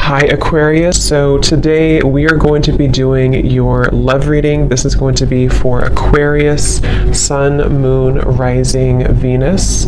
Hi Aquarius, so today we are going to be doing your love reading. This is going to be for Aquarius, Sun, Moon, Rising, Venus.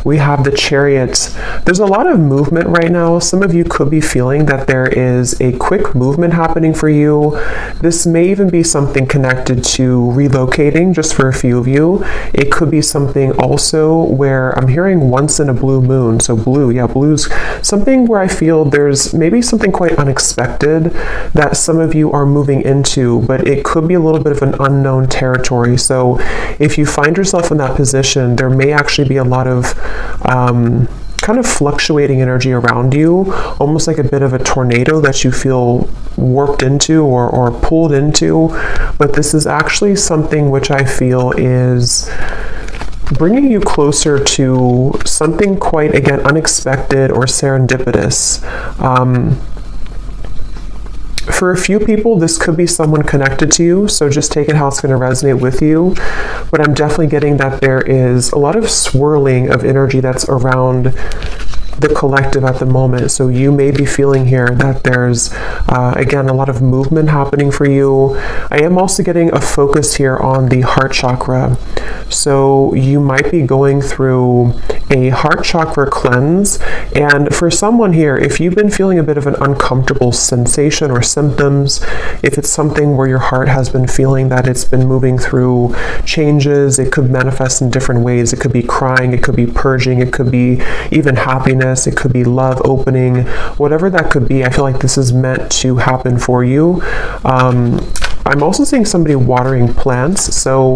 We have the Chariot. There's a lot of movement right now. Some of you could be feeling that there is a quick movement happening for you. This may even be something connected to relocating, just for a few of you. It could be something also where I'm hearing once in a blue moon. So blue, yeah, blue's something where I feel there's maybe something quite unexpected that some of you are moving into, but it could be a little bit of an unknown territory. So if you find yourself in that position, there may actually be a lot of kind of fluctuating energy around you, almost like a bit of a tornado that you feel warped into or pulled into. But this is actually something which I feel is bringing you closer to something quite, again, unexpected or serendipitous. For a few people, this could be someone connected to you, so just take it how it's going to resonate with you. But I'm definitely getting that there is a lot of swirling of energy that's around the collective at the moment. So you may be feeling here that there's, again, a lot of movement happening for you. I am also getting a focus here on the heart chakra. So you might be going through a heart chakra cleanse. And for someone here, if you've been feeling a bit of an uncomfortable sensation or symptoms, if it's something where your heart has been feeling that it's been moving through changes, it could manifest in different ways. It could be crying, it could be purging, it could be even happiness, it could be love opening, whatever that could be. I feel like this is meant to happen for you. I'm also seeing somebody watering plants. So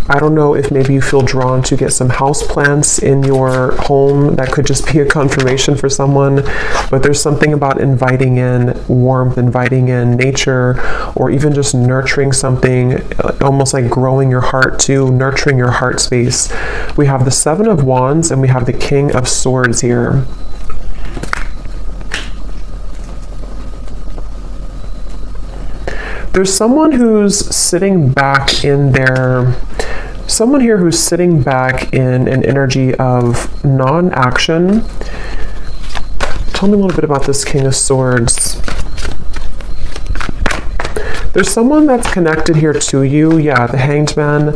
I don't know if maybe you feel drawn to get some house plants in your home. That could just be a confirmation for someone. But there's something about inviting in warmth, inviting in nature, or even just nurturing something, almost like growing your heart too, nurturing your heart space. We have the Seven of Wands and we have the King of Swords here. There's someone who's sitting back in their... Someone here who's sitting back in an energy of non-action. Tell me a little bit about this King of Swords. There's someone that's connected here to you. Yeah, the Hanged Man.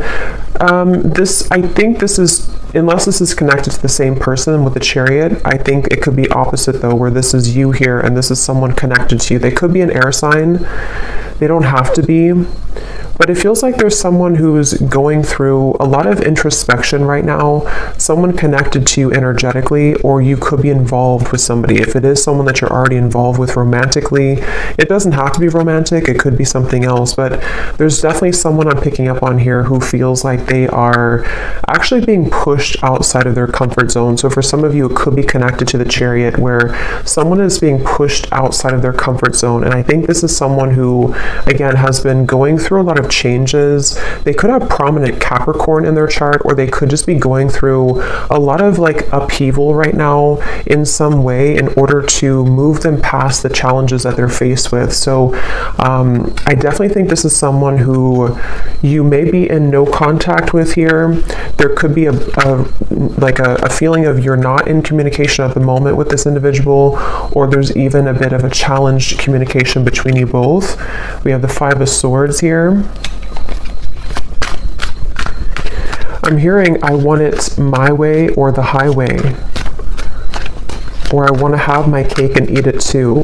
I think this is, unless this is connected to the same person with the Chariot, I think it could be opposite though, where this is you here and this is someone connected to you. They could be an air sign. They don't have to be. But it feels like there's someone who's going through a lot of introspection right now, someone connected to you energetically, or you could be involved with somebody. If it is someone that you're already involved with romantically, it doesn't have to be romantic, it could be something else, but there's definitely someone I'm picking up on here who feels like they are actually being pushed outside of their comfort zone. So for some of you, it could be connected to the Chariot, where someone is being pushed outside of their comfort zone. And I think this is someone who, again, has been going through a lot of changes. They could have prominent Capricorn in their chart, or they could just be going through a lot of like upheaval right now in some way in order to move them past the challenges that they're faced with. So I definitely think this is someone who you may be in no contact with here. There could be a feeling of you're not in communication at the moment with this individual, or there's even a bit of a challenged communication between you both. We have the Five of Swords here. I'm hearing I want it my way or the highway, or I want to have my cake and eat it too.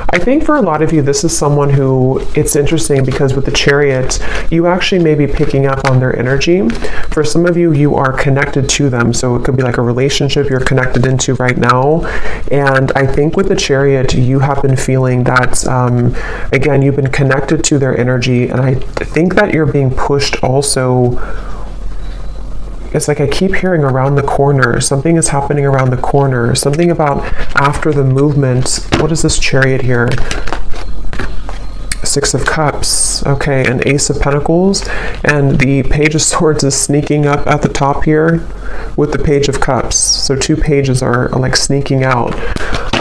I think for a lot of you, this is someone who, it's interesting because with the Chariot, you actually may be picking up on their energy. For some of you, you are connected to them. So it could be like a relationship you're connected into right now. And I think with the Chariot, you have been feeling that, again, you've been connected to their energy. And I think that you're being pushed also. It's like I keep hearing around the corner. Something is happening around the corner. Something about after the movement. What is this Chariot here? Six of Cups. Okay, an Ace of Pentacles. And the Page of Swords is sneaking up at the top here with the Page of Cups. So two pages are like sneaking out.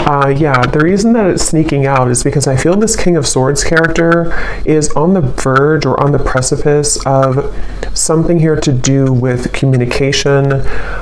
Yeah, the reason that it's sneaking out is because I feel this King of Swords character is on the verge or on the precipice of something here to do with communication.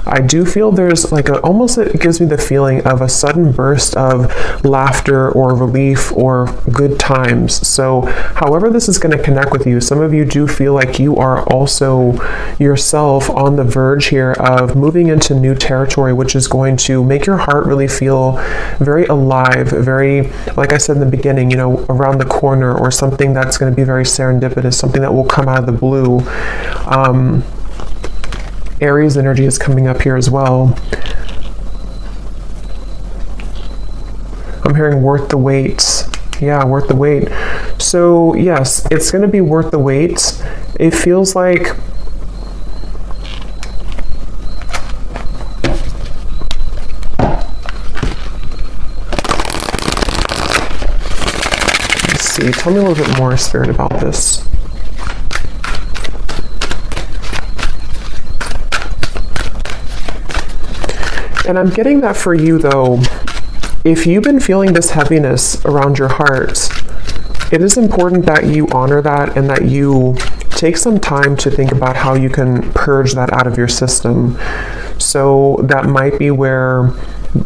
I do feel there's like almost it gives me the feeling of a sudden burst of laughter or relief or good times. So however this is going to connect with you, some of you do feel like you are also yourself on the verge here of moving into new territory, which is going to make your heart really feel very alive, very, like I said in the beginning, you know, around the corner, or something that's going to be very serendipitous, something that will come out of the blue. Aries energy is coming up here as well. I'm hearing worth the wait. Yeah, worth the wait. So yes, it's going to be worth the wait. It feels like tell me a little bit more, Spirit, about this. And I'm getting that for you, though, if you've been feeling this heaviness around your heart, it is important that you honor that and that you take some time to think about how you can purge that out of your system. So that might be where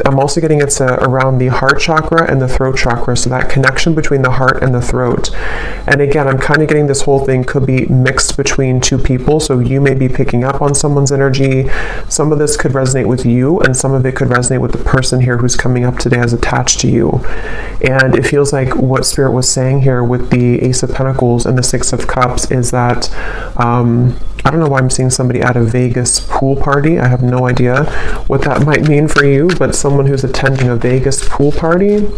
I'm also getting it's around the heart chakra and the throat chakra, so that connection between the heart and the throat. And again, I'm kind of getting this whole thing could be mixed between two people, so you may be picking up on someone's energy. Some of this could resonate with you, and some of it could resonate with the person here who's coming up today as attached to you. And it feels like what Spirit was saying here with the Ace of Pentacles and the Six of Cups is that I don't know why I'm seeing somebody at a Vegas pool party. I have no idea what that might mean for you, but someone who's attending a Vegas pool party.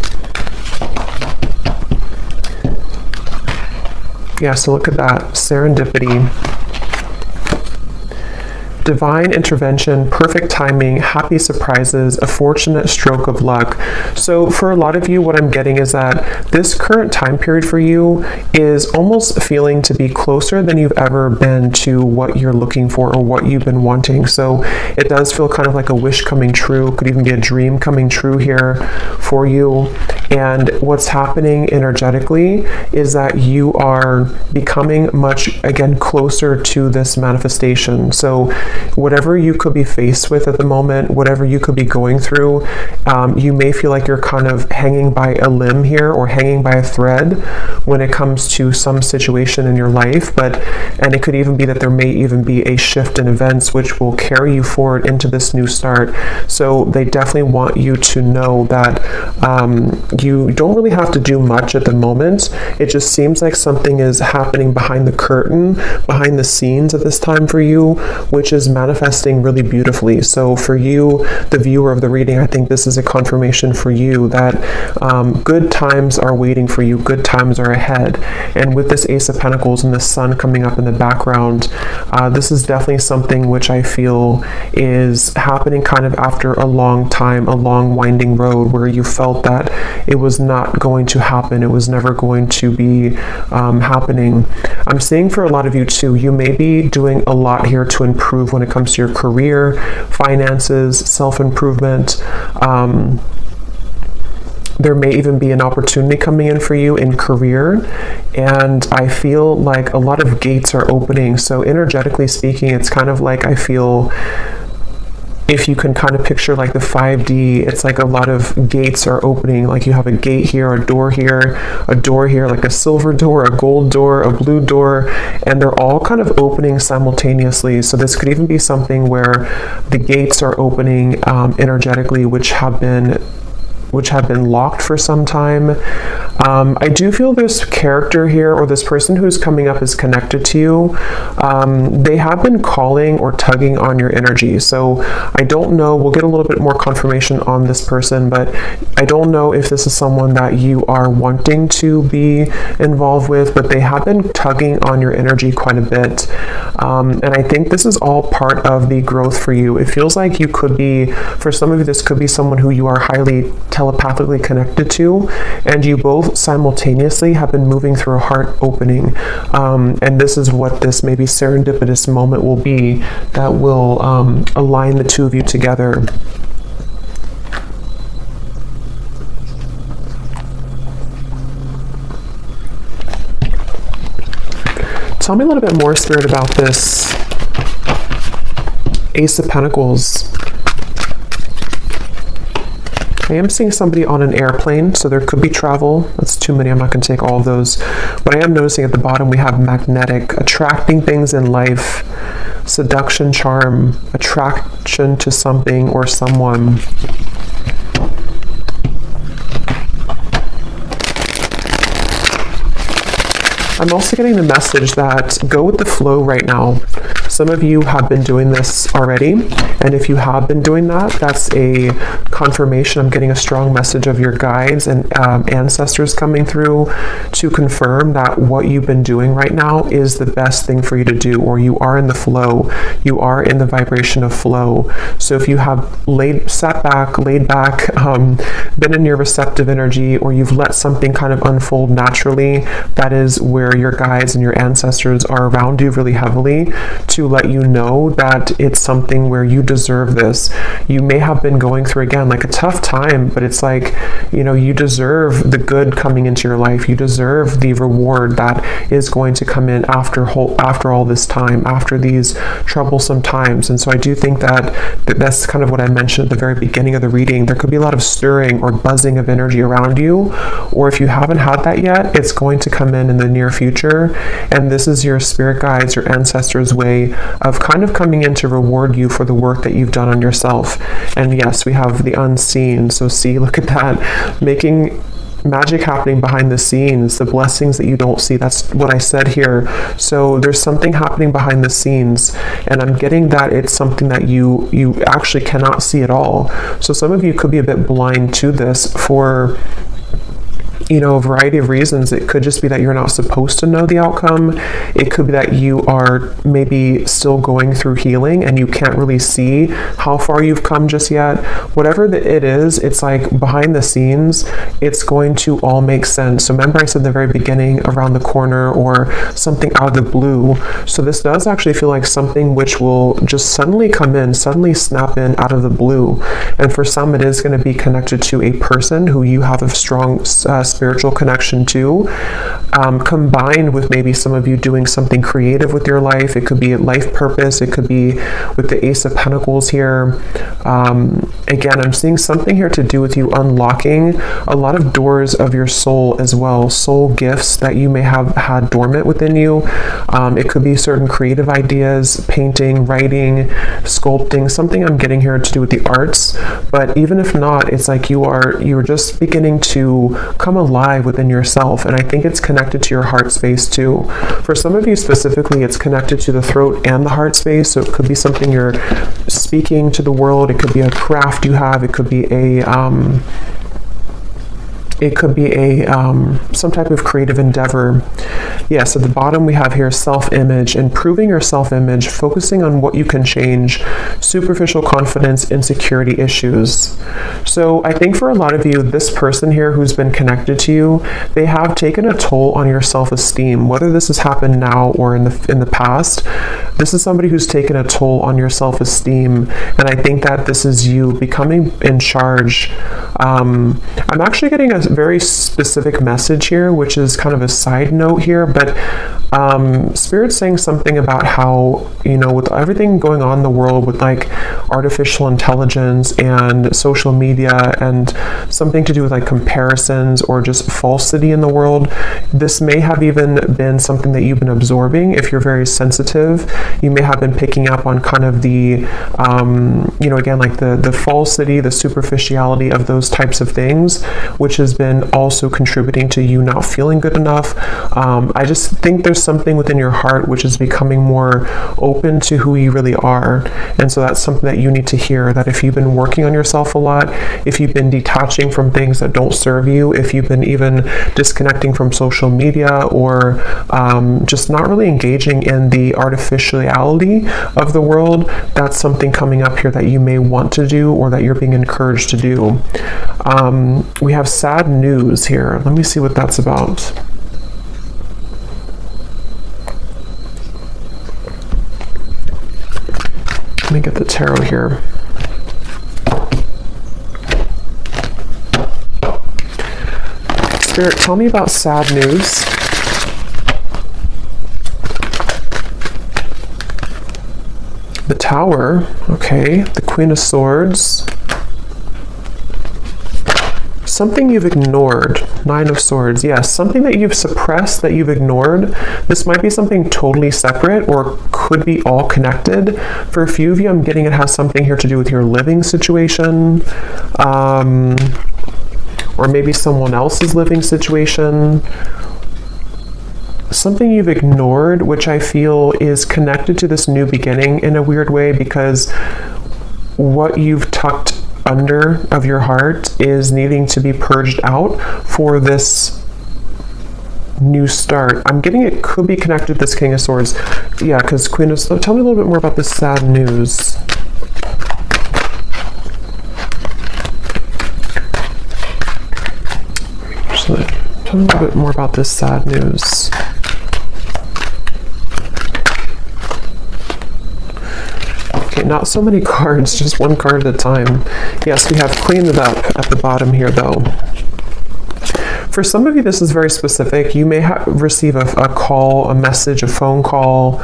Yeah, so look at that. Serendipity. Divine intervention, perfect timing, happy surprises, a fortunate stroke of luck. So for a lot of you, what I'm getting is that this current time period for you is almost feeling to be closer than you've ever been to what you're looking for or what you've been wanting. So it does feel kind of like a wish coming true, could even be a dream coming true here for you. And what's happening energetically is that you are becoming much, again, closer to this manifestation. So whatever you could be faced with at the moment, whatever you could be going through, you may feel like you're kind of hanging by a limb here or hanging by a thread when it comes to some situation in your life. And it could even be that there may even be a shift in events which will carry you forward into this new start. So they definitely want you to know that you don't really have to do much at the moment. It just seems like something is happening behind the curtain, behind the scenes at this time for you, which is manifesting really beautifully. So for you, the viewer of the reading, I think this is a confirmation for you that good times are waiting for you, good times are ahead. And with this Ace of Pentacles and the Sun coming up in the background, this is definitely something which I feel is happening kind of after a long time, a long winding road where you felt that it was not going to happen, it was never going to be happening. I'm seeing for a lot of you too, you may be doing a lot here to improve when it comes to your career, finances, self-improvement. There may even be an opportunity coming in for you in career, and I feel like a lot of gates are opening. So energetically speaking, it's kind of like I feel, if you can kind of picture like the 5D, it's like a lot of gates are opening. Like you have a gate here, a door here, like a silver door, a gold door, a blue door, and they're all kind of opening simultaneously. So this could even be something where the gates are opening energetically, which have been locked for some time. I do feel this character here, or this person who's coming up, is connected to you. They have been calling or tugging on your energy. So I don't know, we'll get a little bit more confirmation on this person, but I don't know if this is someone that you are wanting to be involved with, but they have been tugging on your energy quite a bit. And I think this is all part of the growth for you. It feels like you could be, for some of you, this could be someone who you are highly telepathically connected to, and you both simultaneously have been moving through a heart opening, and this is what this maybe serendipitous moment will be that will align the two of you together. Tell me a little bit more, Spirit, about this Ace of Pentacles. I am seeing somebody on an airplane, so there could be travel. That's too many. I'm not going to take all of those. But I am noticing at the bottom we have magnetic, attracting things in life, seduction, charm, attraction to something or someone. I'm also getting the message that go with the flow right now. Some of you have been doing this already, and if you have been doing that, that's a confirmation. I'm getting a strong message of your guides and ancestors coming through to confirm that what you've been doing right now is the best thing for you to do, or you are in the flow. You are in the vibration of flow. So if you have laid back, been in your receptive energy, or you've let something kind of unfold naturally, that is where your guides and your ancestors are around you really heavily to let you know that it's something where you deserve this. You may have been going through, again, like a tough time, but it's like, you know, you deserve the good coming into your life. You deserve the reward that is going to come in after all this time, after these troublesome times. And so I do think that's kind of what I mentioned at the very beginning of the reading. There could be a lot of stirring or buzzing of energy around you, or if you haven't had that yet, it's going to come in the near future. And this is your spirit guides, your ancestors' way of kind of coming in to reward you for the work that you've done on yourself. And yes, we have the unseen. So see, look at that, making magic happening behind the scenes, the blessings that you don't see. That's what I said here. So there's something happening behind the scenes, and I'm getting that it's something that you actually cannot see at all. So some of you could be a bit blind to this for, you know, a variety of reasons. It could just be that you're not supposed to know the outcome. It could be that you are maybe still going through healing and you can't really see how far you've come just yet. Whatever it is, it's like behind the scenes, it's going to all make sense. So remember I said in the very beginning, around the corner or something out of the blue. So this does actually feel like something which will just suddenly come in, suddenly snap in out of the blue. And for some, it is going to be connected to a person who you have a strong spiritual connection to, combined with maybe some of you doing something creative with your life. It could be a life purpose. It could be with the Ace of Pentacles here. Again, I'm seeing something here to do with you unlocking a lot of doors of your soul as well, soul gifts that you may have had dormant within you. It could be certain creative ideas, painting, writing, sculpting, something I'm getting here to do with the arts. But even if not, it's like you're just beginning to come alive within yourself. And I think it's connected to your heart space too. For some of you specifically, it's connected to the throat and the heart space. So it could be something you're speaking to the world. It could be a craft you have. It could be some type of creative endeavor. Yes, at the bottom we have here self-image, improving your self-image, focusing on what you can change, superficial confidence, insecurity issues. So I think for a lot of you, this person here who's been connected to you, they have taken a toll on your self-esteem. Whether this has happened now or in the past, this is somebody who's taken a toll on your self-esteem. And I think that this is you becoming in charge. I'm actually getting a very specific message here, which is kind of a side note here, but Spirit's saying something about how, you know, with everything going on in the world with like artificial intelligence and social media and something to do with like comparisons or just falsity in the world, this may have even been something that you've been absorbing. If you're very sensitive, you may have been picking up on kind of the, you know, again, like the falsity, the superficiality of those types of things, which has been also contributing to you not feeling good enough. I just think there's something within your heart which is becoming more open to who you really are. And so that's something that you need to hear, that if you've been working on yourself a lot, if you've been detaching from things that don't serve you, if you've been even disconnecting from social media or just not really engaging in the artificiality of the world, that's something coming up here that you may want to do or that you're being encouraged to do. We have sad news here. Let me see what that's about. Let me get the tarot here. Spirit, tell me about sad news. The Tower, okay. The Queen of Swords. Something you've ignored. Nine of Swords, yes. Something that you've suppressed, that you've ignored. This might be something totally separate or could be all connected. For a few of you, I'm getting it has something here to do with your living situation. Or maybe someone else's living situation. Something you've ignored, which I feel is connected to this new beginning in a weird way, because what you've tucked under of your heart is needing to be purged out for this new start. I'm getting it could be connected to this King of Swords. Yeah, because Queen of Swords. Tell me a little bit more about this sad news. Tell me a little bit more about this sad news. Okay, not so many cards, just one card at a time. Yes, we have cleaned it up at the bottom here, though. For some of you, this is very specific. You may receive a call, a message, a phone call.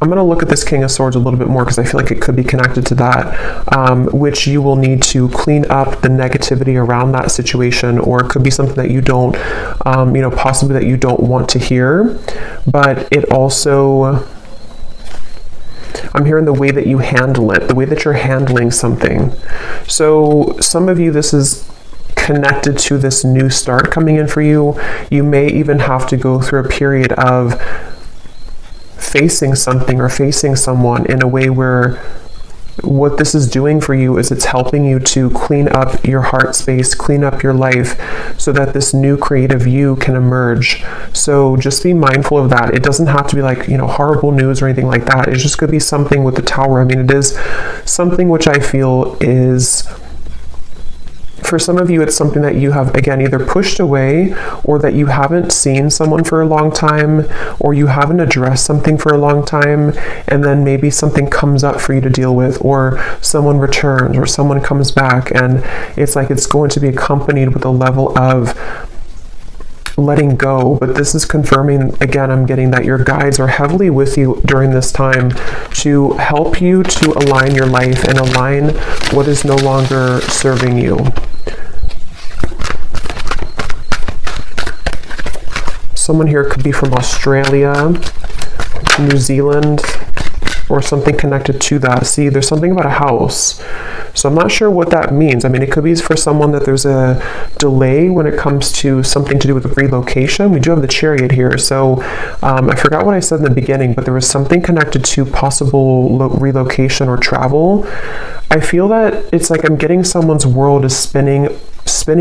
I'm going to look at this King of Swords a little bit more because I feel like it could be connected to that, which you will need to clean up the negativity around that situation, or it could be something that you don't, possibly that you don't want to hear. But it also, I'm hearing the way that you handle it, the way that you're handling something. So some of you, this is connected to this new start coming in for you. You may even have to go through a period of facing something or facing someone in a way where what this is doing for you is it's helping you to clean up your heart space, clean up your life, so that this new creative you can emerge. So just be mindful of that. It doesn't have to be like, horrible news or anything like that. It's just going to be something with the Tower. I mean, it is something which I feel is, for some of you, it's something that you have, again, either pushed away, or that you haven't seen someone for a long time, or you haven't addressed something for a long time, and then maybe something comes up for you to deal with, or someone returns, or someone comes back, and it's like it's going to be accompanied with a level of letting go. But this is confirming, again, I'm getting that your guides are heavily with you during this time to help you to align your life and align what is no longer serving you. Someone here could be from Australia, New Zealand, or something connected to that. See, there's something about a house. So I'm not sure what that means. I mean, it could be for someone that there's a delay when it comes to something to do with relocation. We do have the Chariot here. So I forgot what I said in the beginning, but there was something connected to possible relocation or travel. I feel that it's like I'm getting someone's world is spinning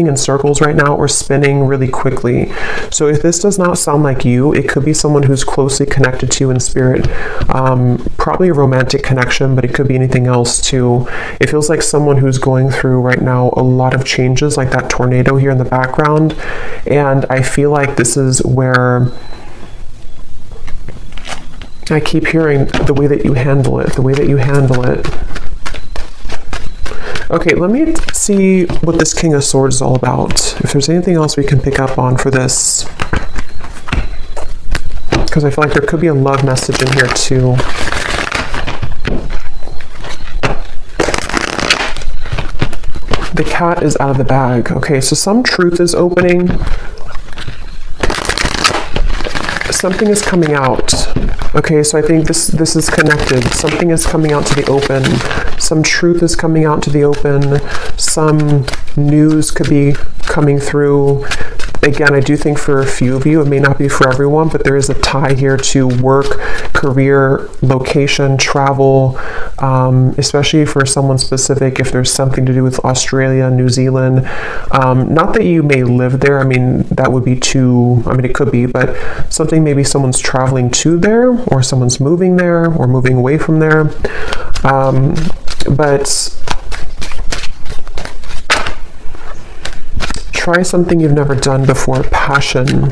in circles right now, or spinning really quickly. So if this does not sound like you, it could be someone who's closely connected to you in spirit. Probably a romantic connection, but it could be anything else too. It feels like someone who's going through right now a lot of changes, like that tornado here in the background. And I feel like this is where I keep hearing the way that you handle it, the way that you handle it. Okay, let me see what this King of Swords is all about. If there's anything else we can pick up on for this. Because I feel like there could be a love message in here too. The cat is out of the bag. Okay, so some truth is opening. Something is coming out. Okay, so I think this is connected. Something is coming out to the open. Some truth is coming out to the open. Some news could be coming through. Again, I do think for a few of you, it may not be for everyone, but there is a tie here to work, career, location, travel, especially for someone specific, if there's something to do with Australia, New Zealand. Not that you may live there. I mean, that would be too, I mean, it could be, but something maybe someone's traveling to there, or someone's moving there, or moving away from there. But try something you've never done before. Passion.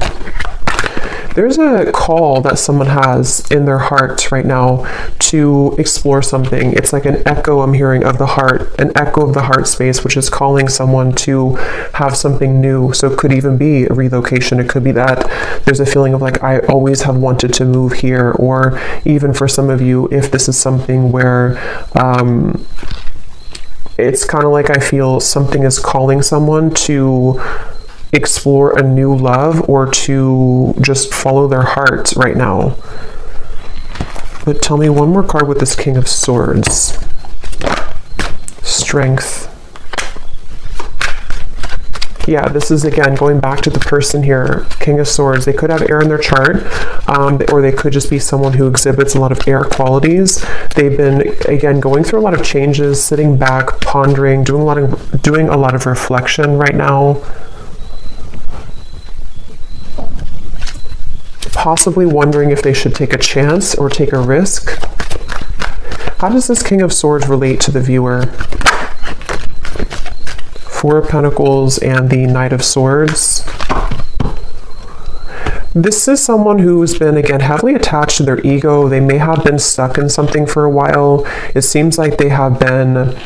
There's a call that someone has in their heart right now to explore something. It's like an echo I'm hearing of the heart, an echo of the heart space, which is calling someone to have something new. So it could even be a relocation. It could be that there's a feeling of like, I always have wanted to move here. Or even for some of you, if this is something where it's kind of like I feel something is calling someone to explore a new love or to just follow their heart right now. But tell me one more card with this King of Swords. Strength. Yeah, this is again going back to the person here, King of Swords. They could have air in their chart, or they could just be someone who exhibits a lot of air qualities. They've been again going through a lot of changes, sitting back, pondering, doing a lot of reflection right now. Possibly wondering if they should take a chance or take a risk. How does this King of Swords relate to the viewer? Four of Pentacles and the Knight of Swords. This is someone who's been, again, heavily attached to their ego. They may have been stuck in something for a while. It seems like they have been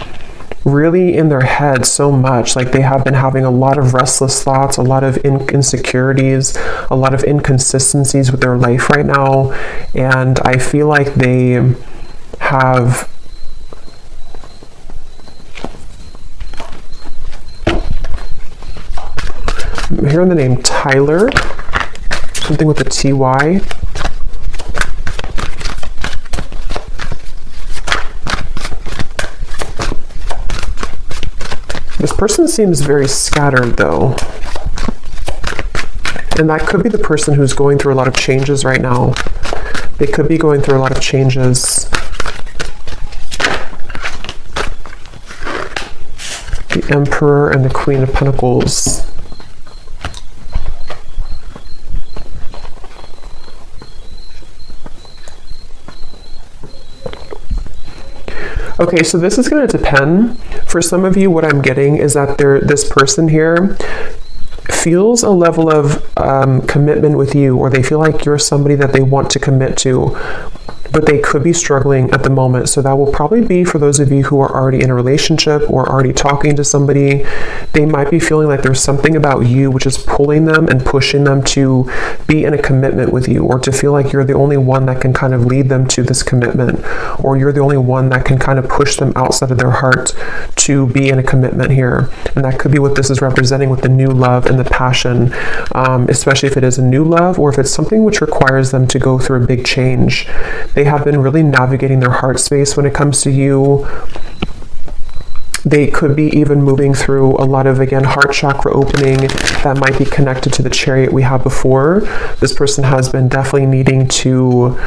really in their head so much, like they have been having a lot of restless thoughts, a lot of insecurities, a lot of inconsistencies with their life right now. And I feel like they have I'm hearing the name Tyler, something with a TY. This person seems very scattered though. And that could be the person who's going through a lot of changes right now. They could be going through a lot of changes. The Emperor and the Queen of Pentacles. Okay, so this is going to depend. For some of you, what I'm getting is that this person here feels a level of commitment with you, or they feel like you're somebody that they want to commit to, but they could be struggling at the moment. So that will probably be for those of you who are already in a relationship or already talking to somebody. They might be feeling like there's something about you which is pulling them and pushing them to be in a commitment with you, or to feel like you're the only one that can kind of lead them to this commitment, or you're the only one that can kind of push them outside of their heart to be in a commitment here. And that could be what this is representing with the new love and the passion, especially if it is a new love, or if it's something which requires them to go through a big change. They have been really navigating their heart space when it comes to you. They could be even moving through a lot of, again, heart chakra opening that might be connected to the Chariot we had before. This person has been definitely needing to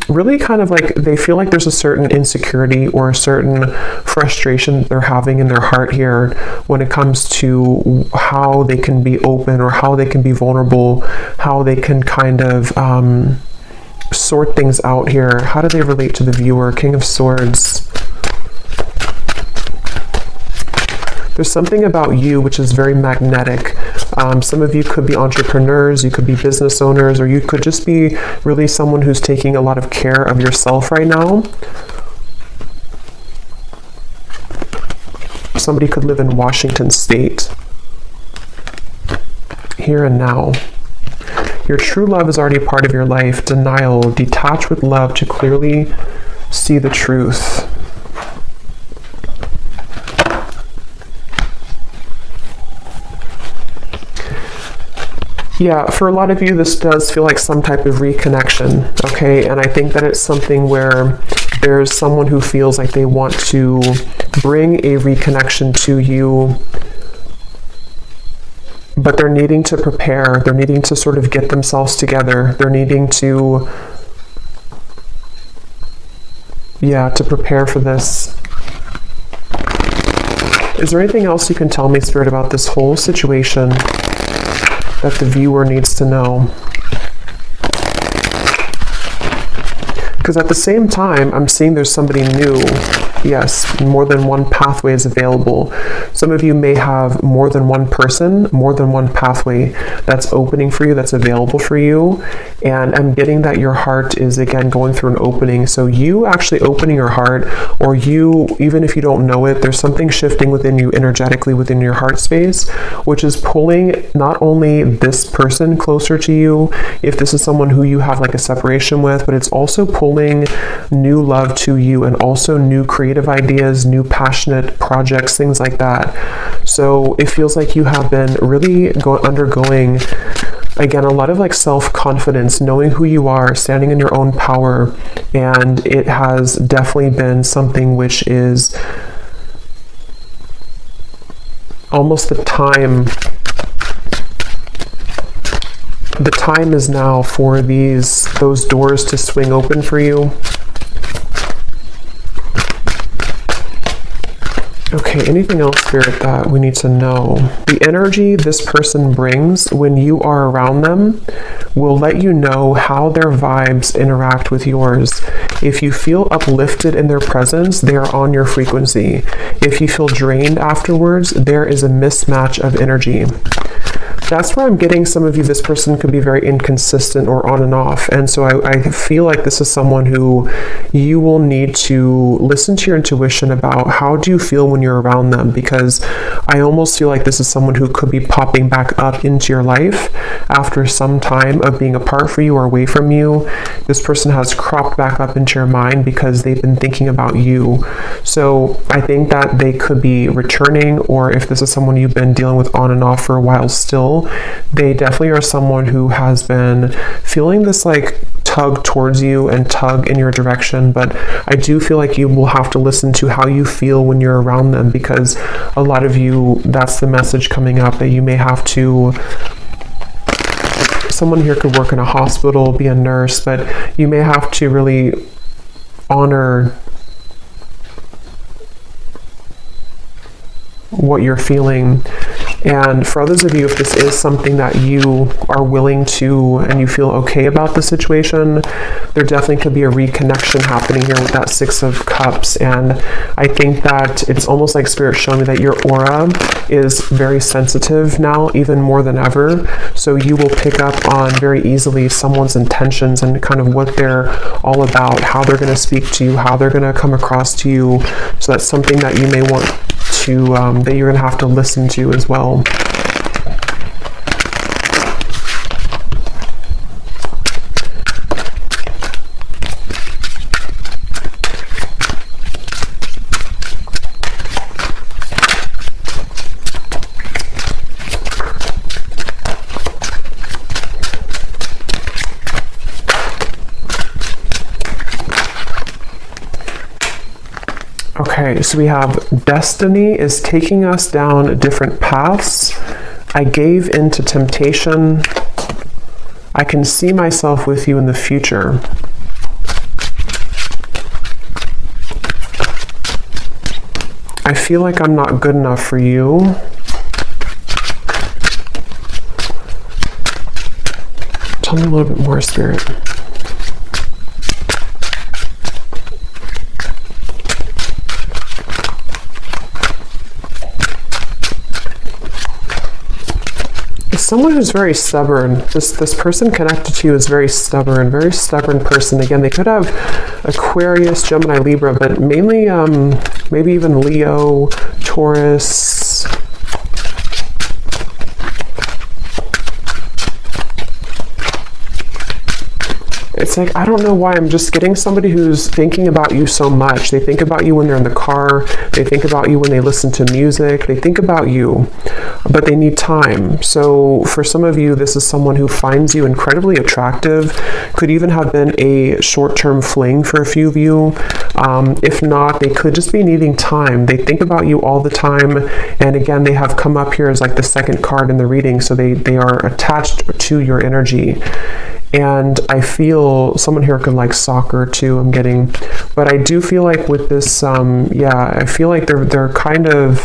really kind of like, they feel like there's a certain insecurity or a certain frustration they're having in their heart here when it comes to how they can be open or how they can be vulnerable, how they can kind of sort things out here. How do they relate to the viewer? King of Swords. There's something about you which is very magnetic. Some of you could be entrepreneurs, you could be business owners, or you could just be really someone who's taking a lot of care of yourself right now. Somebody could live in Washington State. Here and now. Your true love is already part of your life. Denial. Detach with love to clearly see the truth. Yeah, for a lot of you, this does feel like some type of reconnection, okay? And I think that it's something where there's someone who feels like they want to bring a reconnection to you, but they're needing to prepare. They're needing to sort of get themselves together. They're needing to, to prepare for this. Is there anything else you can tell me, Spirit, about this whole situation that the viewer needs to know? Because at the same time, I'm seeing there's somebody new Yes, more than one pathway is available. Some of you may have more than one person, more than one pathway that's opening for you, that's available for you. And I'm getting that your heart is, again, going through an opening. So you actually opening your heart, or you, even if you don't know it, there's something shifting within you energetically within your heart space, which is pulling not only this person closer to you, if this is someone who you have like a separation with, but it's also pulling new love to you, and also new creative ideas, new passionate projects, things like that. So it feels like you have been really undergoing, again, a lot of like self-confidence, knowing who you are, standing in your own power. And it has definitely been something which is almost the time is now for those doors to swing open for you. Okay, anything else, Spirit, that we need to know? The energy this person brings when you are around them will let you know how their vibes interact with yours. If you feel uplifted in their presence, they are on your frequency. If you feel drained afterwards, there is a mismatch of energy. That's where I'm getting some of you, this person could be very inconsistent or on and off. And so I feel like this is someone who you will need to listen to your intuition about how do you feel when you're around them, because I almost feel like this is someone who could be popping back up into your life after some time of being apart from you or away from you. This person has cropped back up into your mind because they've been thinking about you. So I think that they could be returning, or if this is someone you've been dealing with on and off for a while still, they definitely are someone who has been feeling this like tug towards you and tug in your direction. But I do feel like you will have to listen to how you feel when you're around them, because a lot of you, that's the message coming up, that you may have to, someone here could work in a hospital, be a nurse, but you may have to really honor what you're feeling. And for others of you, if this is something that you are willing to and you feel okay about the situation, there definitely could be a reconnection happening here with that Six of Cups. And I think that it's almost like Spirit showing me that your aura is very sensitive now, even more than ever. So you will pick up on very easily someone's intentions and kind of what they're all about, how they're going to speak to you, how they're going to come across to you. So that's something that you may want to, that you're going to have to listen to as well. Okay, so we have destiny is taking us down different paths. I gave into temptation. I can see myself with you in the future. I feel like I'm not good enough for you. Tell me a little bit more, Spirit. Someone who's very stubborn. This person connected to you is very stubborn person. Again, they could have Aquarius, Gemini, Libra, but mainly maybe even Leo, Taurus. It's like, I don't know why, I'm just getting somebody who's thinking about you so much. They think about you when they're in the car. They think about you when they listen to music. They think about you, but they need time. So for some of you, this is someone who finds you incredibly attractive. Could even have been a short-term fling for a few of you. If not, they could just be needing time. They think about you all the time. And again, they have come up here as like the second card in the reading. So they are attached to your energy. And I feel someone here could like soccer too, I'm getting. But I do feel like with this, yeah, I feel like they're kind of,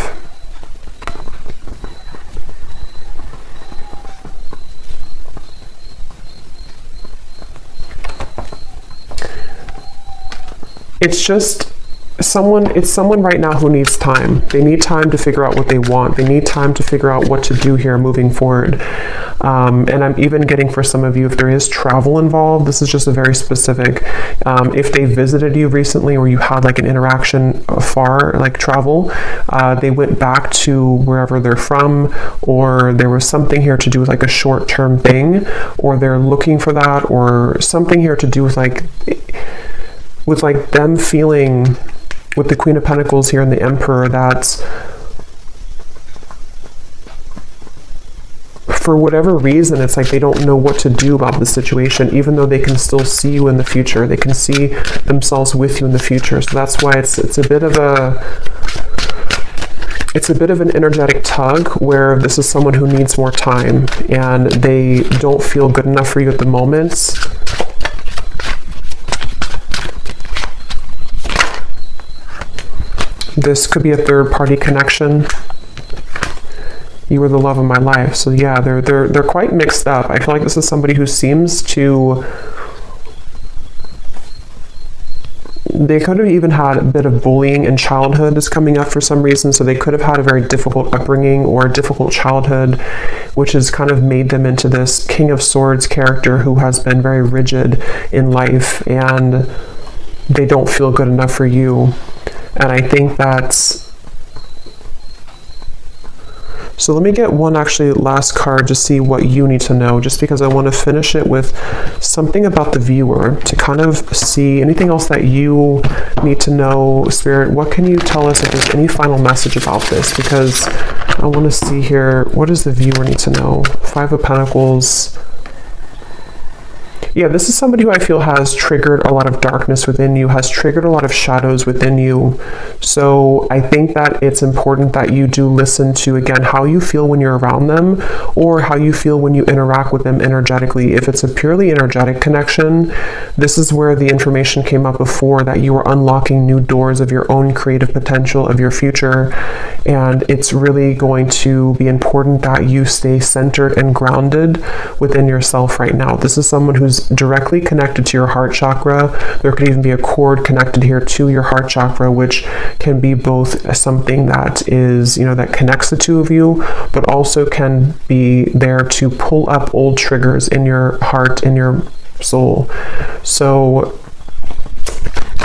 it's just, it's someone right now who needs time. They need time to figure out what they want. They need time to figure out what to do here moving forward. And I'm even getting for some of you, if there is travel involved, this is just a very specific, if they visited you recently or you had like an interaction far, like travel, they went back to wherever they're from, or there was something here to do with like a short-term thing, or they're looking for that, or something here to do with like them feeling, with the Queen of Pentacles here and the Emperor, that's for whatever reason, it's like they don't know what to do about the situation, even though they can still see you in the future. They can see themselves with you in the future. So that's why it's a bit of an energetic tug, where this is someone who needs more time and they don't feel good enough for you at the moment. This could be a third-party connection. You were the love of my life. So yeah, they're quite mixed up. I feel like this is somebody who seems to... They could have even had a bit of bullying in childhood is coming up for some reason. So they could have had a very difficult upbringing or a difficult childhood, which has kind of made them into this King of Swords character who has been very rigid in life, and they don't feel good enough for you. And I think that's... So let me get one actually last card to see what you need to know, just because I want to finish it with something about the viewer to kind of see anything else that you need to know. Spirit, what can you tell us if there's any final message about this? Because I want to see here, what does the viewer need to know? Five of Pentacles. Yeah, this is somebody who I feel has triggered a lot of darkness within you, has triggered a lot of shadows within you. So I think that it's important that you do listen to, again, how you feel when you're around them, or how you feel when you interact with them energetically. If it's a purely energetic connection, this is where the information came up before, that you are unlocking new doors of your own creative potential, of your future. And it's really going to be important that you stay centered and grounded within yourself right now. This is someone who's directly connected to your heart chakra. There could even be a cord connected here to your heart chakra, which can be both something that is, that connects the two of you, but also can be there to pull up old triggers in your heart, in your soul. So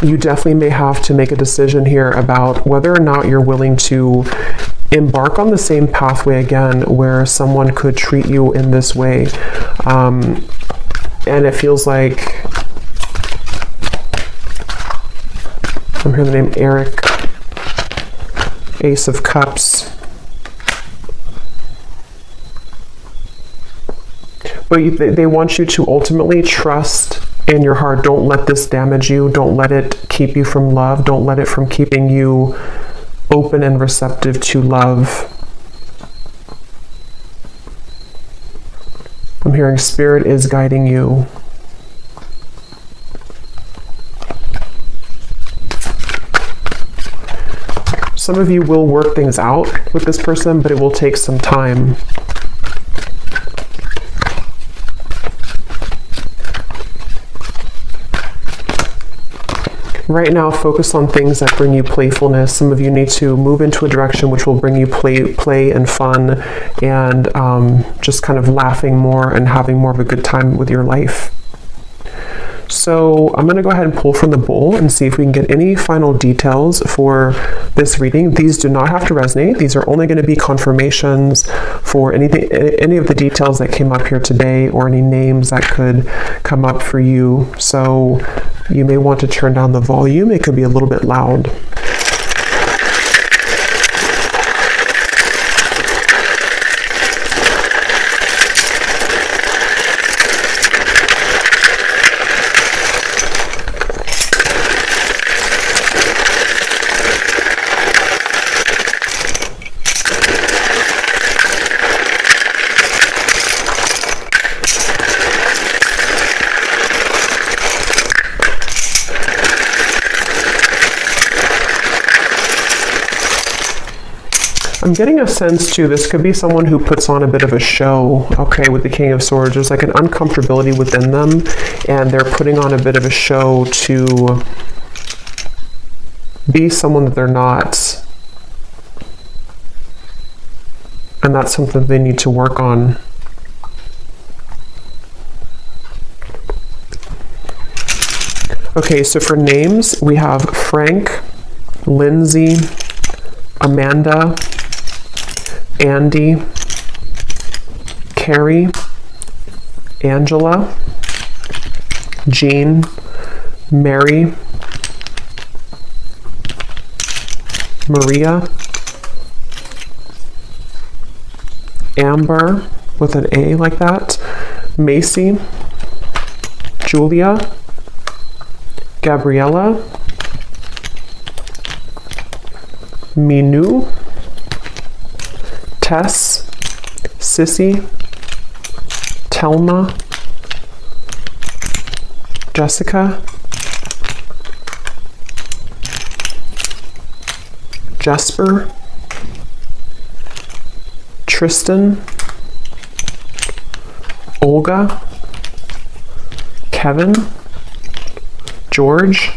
you definitely may have to make a decision here about whether or not you're willing to embark on the same pathway again, where someone could treat you in this way. And it feels like, I'm hearing the name Eric, Ace of Cups. But they want you to ultimately trust in your heart. Don't let this damage you. Don't let it keep you from love. Don't let it from keeping you open and receptive to love. I'm hearing Spirit is guiding you. Some of you will work things out with this person, but it will take some time. Right now, focus on things that bring you playfulness. Some of you need to move into a direction which will bring you play and fun, and just kind of laughing more and having more of a good time with your life. So I'm going to go ahead and pull from the bowl and see if we can get any final details for this reading. These do not have to resonate. These are only going to be confirmations for any of the details that came up here today, or any names that could come up for you. So you may want to turn down the volume. It could be a little bit loud. I'm getting a sense too, this could be someone who puts on a bit of a show, okay, with the King of Swords. There's like an uncomfortability within them, and they're putting on a bit of a show to be someone that they're not. And that's something they need to work on. Okay, so for names, we have Frank, Lindsay, Amanda, Andy, Carrie, Angela, Jean, Mary, Maria, Amber with an A like that, Macy, Julia, Gabriella, Minu, Tess, Sissy, Telma, Jessica, Jesper, Tristan, Olga, Kevin, George,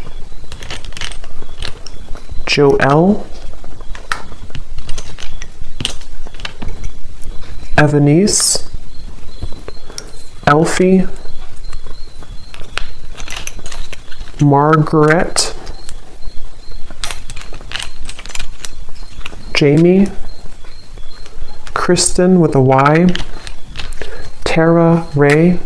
Joelle, Evanice, Elfie, Margaret, Jamie, Kristen with a Y, Tara Ray,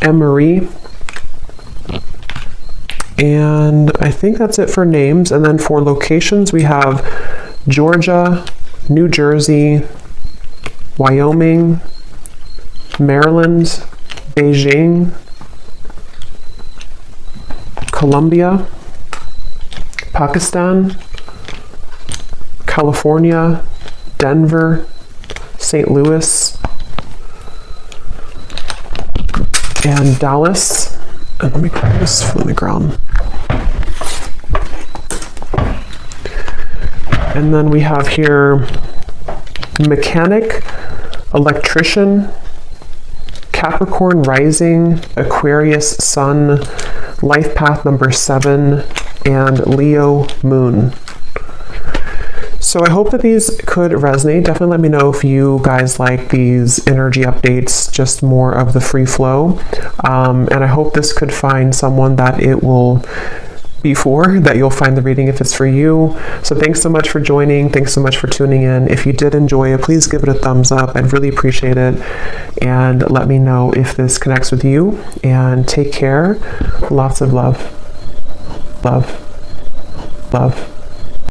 Emery, and I think that's it for names. And then for locations, we have Georgia, New Jersey, Wyoming, Maryland, Beijing, Colombia, Pakistan, California, Denver, St. Louis, and Dallas. And let me grab this from the ground. And then we have here mechanic, electrician, Capricorn rising, Aquarius sun, life path number 7, and Leo moon. So I hope that these could resonate. Definitely let me know if you guys like these energy updates, just more of the free flow. And I hope this could find someone that it will be for, that you'll find the reading if it's for you. So thanks so much for joining. Thanks so much for tuning in. If you did enjoy it, please give it a thumbs up. I'd really appreciate it. And let me know if this connects with you. And take care. Lots of love. Love. Love.